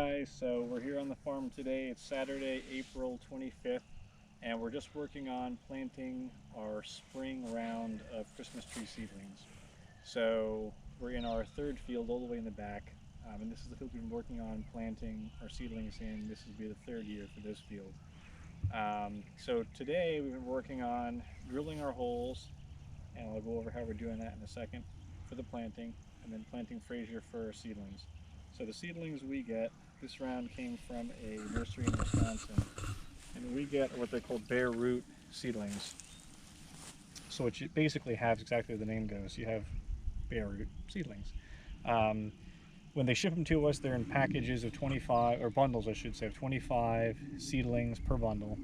guys, so we're here on the farm today. It's Saturday, April 25th, and we're just working on planting our spring round of Christmas tree seedlings. So we're in our third field all the way in the back, and this is the field we've been working on planting our seedlings in. This will be the third year for this field. So today we've been working on drilling our holes, and I'll go over how we're doing that in a second, for the planting, and then planting Fraser fir seedlings. So the seedlings we get, this round came from a nursery in Wisconsin, and we get what they call bare root seedlings. So what you basically have, exactly as the name goes, you have bare root seedlings. When they ship them to us, they're in packages of 25, or bundles I should say, of 25 seedlings per bundle.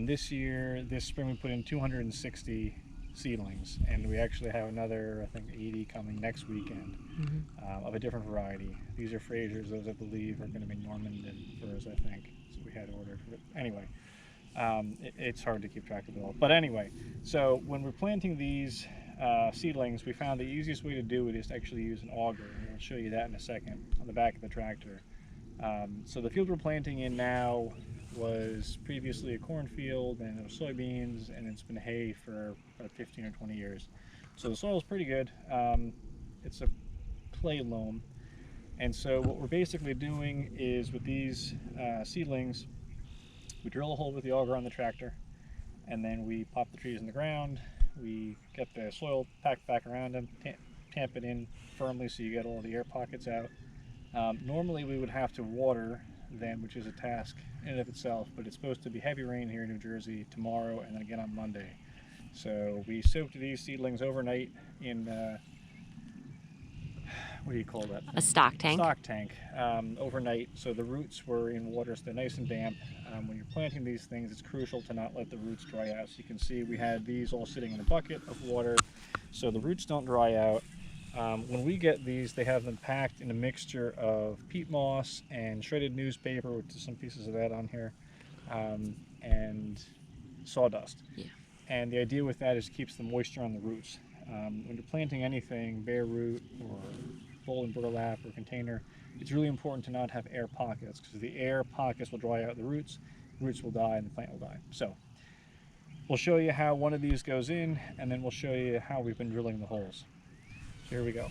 This spring we put in 260 seedlings, and we actually have another, I think, 80 coming next weekend, of a different variety. These are Frasers. Those I believe are going to be Normandy firs, I think, so we had ordered. But anyway, it's hard to keep track of it all. But anyway, so when we're planting these seedlings, we found the easiest way to do it is to actually use an auger, and I'll show you that in a second on the back of the tractor. So the field we're planting in now was previously a cornfield, and it was soybeans, and it's been hay for about 15 or 20 years. So the soil's pretty good. It's a clay loam, and so what we're basically doing is with these seedlings, we drill a hole with the auger on the tractor, and then we pop the trees in the ground. We get the soil packed back around them, tamp it in firmly so you get all the air pockets out. Normally we would have to water them, which is a task in and of itself, but it's supposed to be heavy rain here in New Jersey tomorrow and then again on Monday. So we soaked these seedlings overnight in, what do you call that thing? A stock tank. Stock tank, overnight, so the roots were in water, so they're nice and damp. When you're planting these things, it's crucial to not let the roots dry out. So you can see we had these all sitting in a bucket of water, so the roots don't dry out. When we get these, they have them packed in a mixture of peat moss and shredded newspaper, which is some pieces of that on here, and sawdust. Yeah. And the idea with that is it keeps the moisture on the roots. When you're planting anything, bare root or bowl and burlap or container, it's really important to not have air pockets, because the air pockets will dry out the roots will die, and the plant will die. So we'll show you how one of these goes in, and then we'll show you how we've been drilling the holes. So here we go.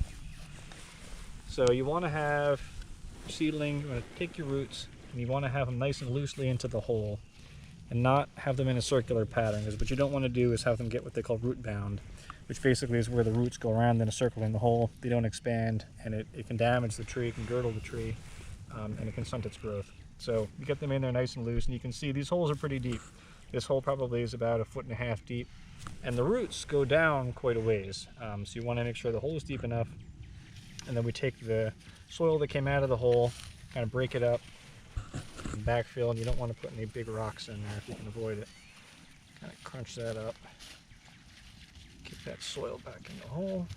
So you want to have your seedling, you want to take your roots, and you want to have them nice and loosely into the hole, and not have them in a circular pattern, because what you don't want to do is have them get what they call root bound, which basically is where the roots go around in a circle in the hole. They don't expand, and it can damage the tree, it can girdle the tree, and it can stunt its growth. So you get them in there nice and loose, and you can see these holes are pretty deep. This hole probably is about 1.5 feet deep, and the roots go down quite a ways. So you want to make sure the hole is deep enough, and then we take the soil that came out of the hole, kind of break it up, and backfill, and you don't want to put any big rocks in there if you can avoid it. Kind of crunch that up. Keep that soil back in the hole.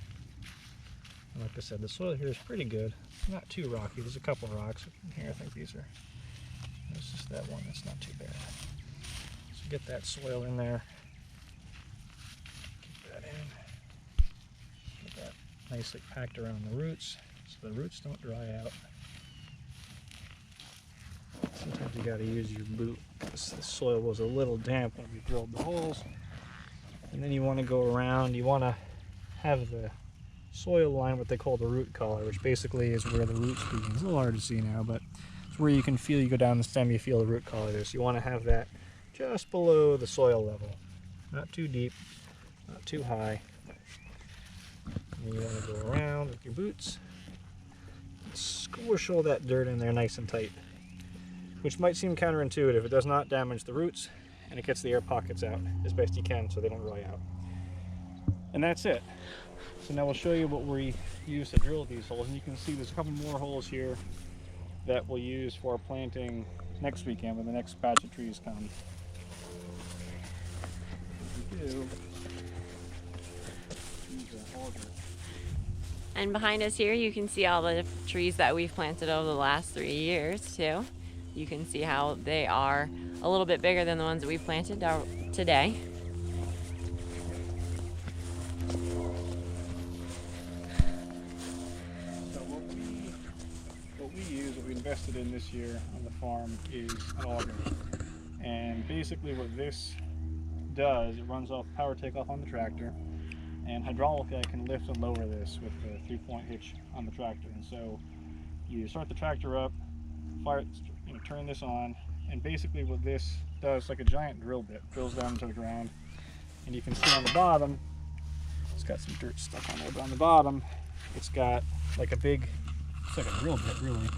And like I said, the soil here is pretty good. Not too rocky. There's a couple rocks here. I think these are. There's just that one that's not too bad. So get that soil in there. Keep that in. Get that nicely packed around the roots so the roots don't dry out. Sometimes you got to use your boot because the soil was a little damp when we drilled the holes. And then you want to go around, you want to have the soil line what they call the root collar, which basically is where the roots begin. It's a little hard to see now, but it's where you can feel, you go down the stem, you feel the root collar is. You want to have that just below the soil level. Not too deep, not too high. And you want to go around with your boots, squish all that dirt in there nice and tight, which might seem counterintuitive. It does not damage the roots, and it gets the air pockets out as best you can so they don't dry out. And that's it. So now we'll show you what we use to drill these holes, and you can see there's a couple more holes here that we'll use for planting next weekend when the next batch of trees come. As we do, use an auger. And behind us here, you can see all the trees that we've planted over the last 3 years too. You can see how they are a little bit bigger than the ones that we planted today. So what we use, what we invested in this year on the farm is an auger. And basically what this does, it runs off power takeoff on the tractor, and hydraulically I can lift and lower this with the 3-point hitch on the tractor. And so you start the tractor up, fire, turn this on, and basically what this does, like a giant drill bit, drills down to the ground, and you can see on the bottom, it's got some dirt stuck on there, but on the bottom, it's got like a big, it's like a drill bit really,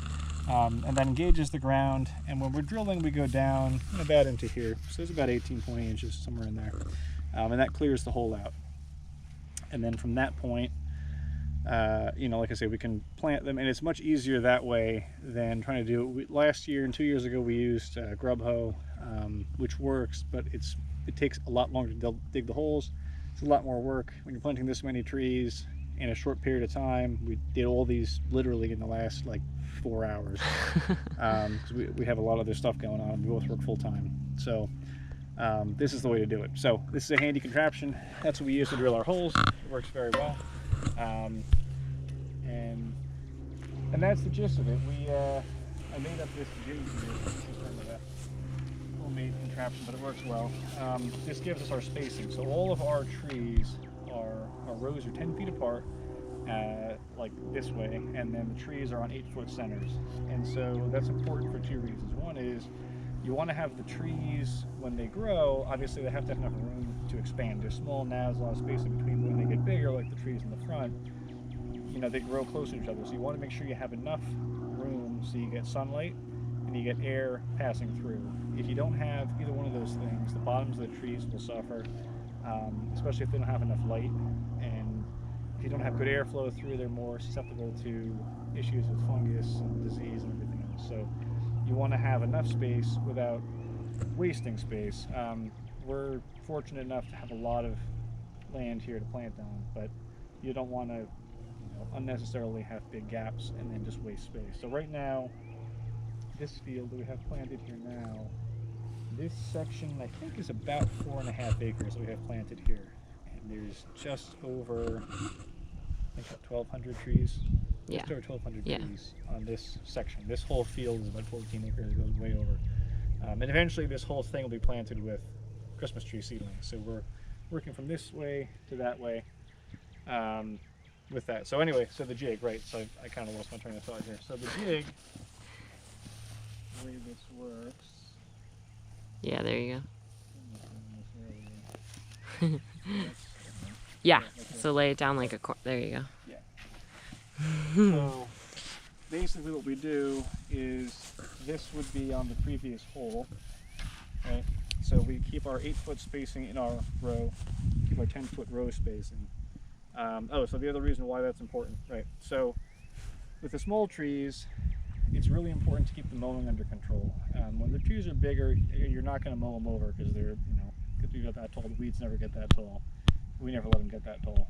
and that engages the ground. And when we're drilling, we go down about into here, so it's about 18, 20 inches, somewhere in there, and that clears the hole out. And then from that point, like I say, we can plant them, and it's much easier that way than trying to do it. Last year and 2 years ago, we used grub hoe, which works, but it takes a lot longer to dig the holes. It's a lot more work when you're planting this many trees in a short period of time. We did all these literally in the last like 4 hours, because we have a lot of other stuff going on. We both work full time, so this is the way to do it. So this is a handy contraption. That's what we use to drill our holes. It works very well. And that's the gist of it. I made up this jig here. This is kind of a homemade contraption, but it works well. This gives us our spacing. So all of our trees, our rows are 10 feet apart, like this way, and then the trees are on 8-foot centers. And so that's important for 2 reasons. One is you want to have the trees, when they grow, obviously they have to have enough room to expand. They're small now, there's a lot of space in between. When they get bigger, like the trees in the front, they grow closer to each other. So you want to make sure you have enough room so you get sunlight and you get air passing through. If you don't have either one of those things, the bottoms of the trees will suffer, especially if they don't have enough light. And if you don't have good airflow through, they're more susceptible to issues with fungus and disease and everything else. So you want to have enough space without wasting space. We're fortunate enough to have a lot of land here to plant on, but you don't want to unnecessarily have big gaps and then just waste space. So right now, this field that we have planted here now, this section I think is about 4.5 acres that we have planted here, and there's just over, I think, 1,200 trees. Yeah. Just over 1,200 trees on this section. This whole field is about 14 acres. It goes way over. And eventually this whole thing will be planted with Christmas tree seedlings. So we're working from this way to that way with that. So anyway, so the jig, right? So I kind of lost my train of thought here. So the jig, the way this works. Yeah, there you go. Yeah, so lay it down like a there you go. So basically what we do is this would be on the previous hole, right? So we keep our 8-foot spacing in our row, keep our 10-foot row spacing. So the other reason why that's important, right? So with the small trees, it's really important to keep the mowing under control. When the trees are bigger, you're not going to mow them over because they're, if you get that tall, the weeds never get that tall. We never let them get that tall.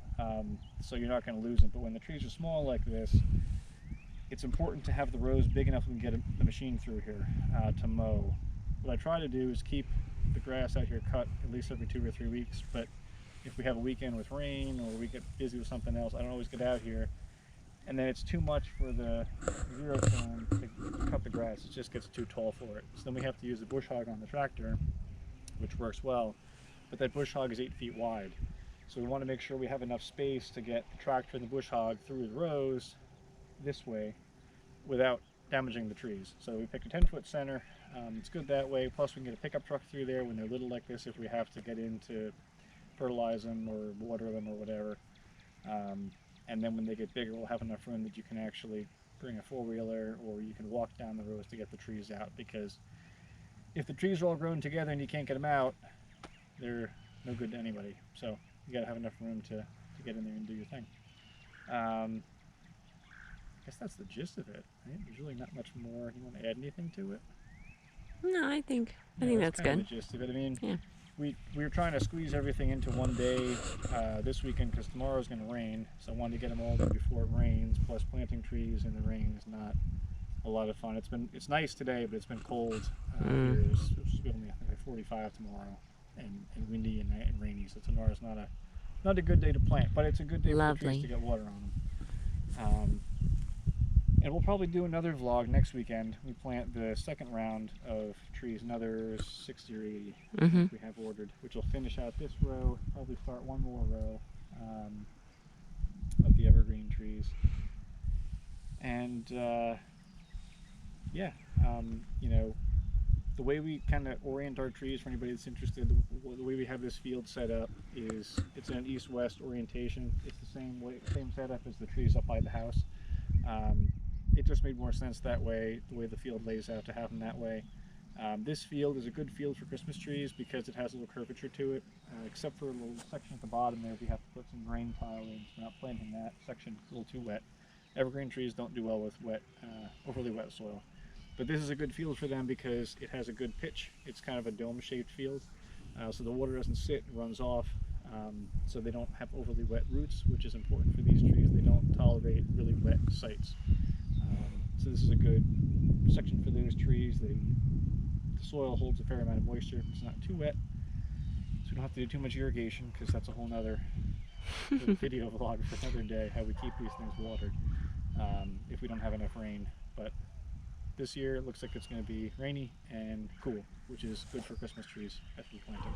So you're not going to lose them. But when the trees are small like this, it's important to have the rows big enough we can get the machine through here to mow. What I try to do is keep the grass out here cut at least every 2 or 3 weeks. But if we have a weekend with rain or we get busy with something else, I don't always get out here. And then it's too much for the zero turn to cut the grass. It just gets too tall for it. So then we have to use the bush hog on the tractor, which works well. But that bush hog is 8 feet wide. So we want to make sure we have enough space to get the tractor and the bush hog through the rows this way without damaging the trees. So we pick a 10-foot center. It's good that way. Plus we can get a pickup truck through there when they're little like this if we have to get in to fertilize them or water them or whatever. And then when they get bigger, we'll have enough room that you can actually bring a four-wheeler or you can walk down the rows to get the trees out, because if the trees are all grown together and you can't get them out, they're no good to anybody. So you got to have enough room to get in there and do your thing. I guess that's the gist of it. Right? There's really not much more. You want to add anything to it? No, I think that's kind good. of the gist of it. I mean, yeah. We were trying to squeeze everything into one day this weekend because tomorrow's going to rain. So I wanted to get them all done before it rains. Plus, planting trees in the rain is not a lot of fun. It's nice today, but it's been cold. It's supposed to be only I think like 45 tomorrow, and windy and rainy. So tomorrow's not a good day to plant, but it's a good day for the trees to get water on them. And we'll probably do another vlog next weekend. We plant the second round of trees, another 60 or 80 we have ordered, which will finish out this row, probably start one more row of the evergreen trees. And yeah, you know, the way we kind of orient our trees, for anybody that's interested, the way we have this field set up is it's an east-west orientation. It's the same setup as the trees up by the house. It just made more sense that way, the way the field lays out, to have them that way. This field is a good field for Christmas trees because it has a little curvature to it, except for a little section at the bottom there we have to put some grain tile in. We're not planting that section, it's a little too wet. Evergreen trees don't do well with overly wet soil. But this is a good field for them because it has a good pitch. It's kind of a dome-shaped field, so the water doesn't sit and runs off, so they don't have overly wet roots, which is important for these trees. They don't tolerate really wet sites. So this is a good section for those trees. The soil holds a fair amount of moisture. It's not too wet, so we don't have to do too much irrigation, because that's a whole nother video vlog for another day, how we keep these things watered if we don't have enough rain. But this year it looks like it's going to be rainy and cool, which is good for Christmas trees after we plant them.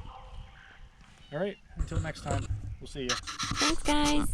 All right, until next time, we'll see you. Thanks, guys.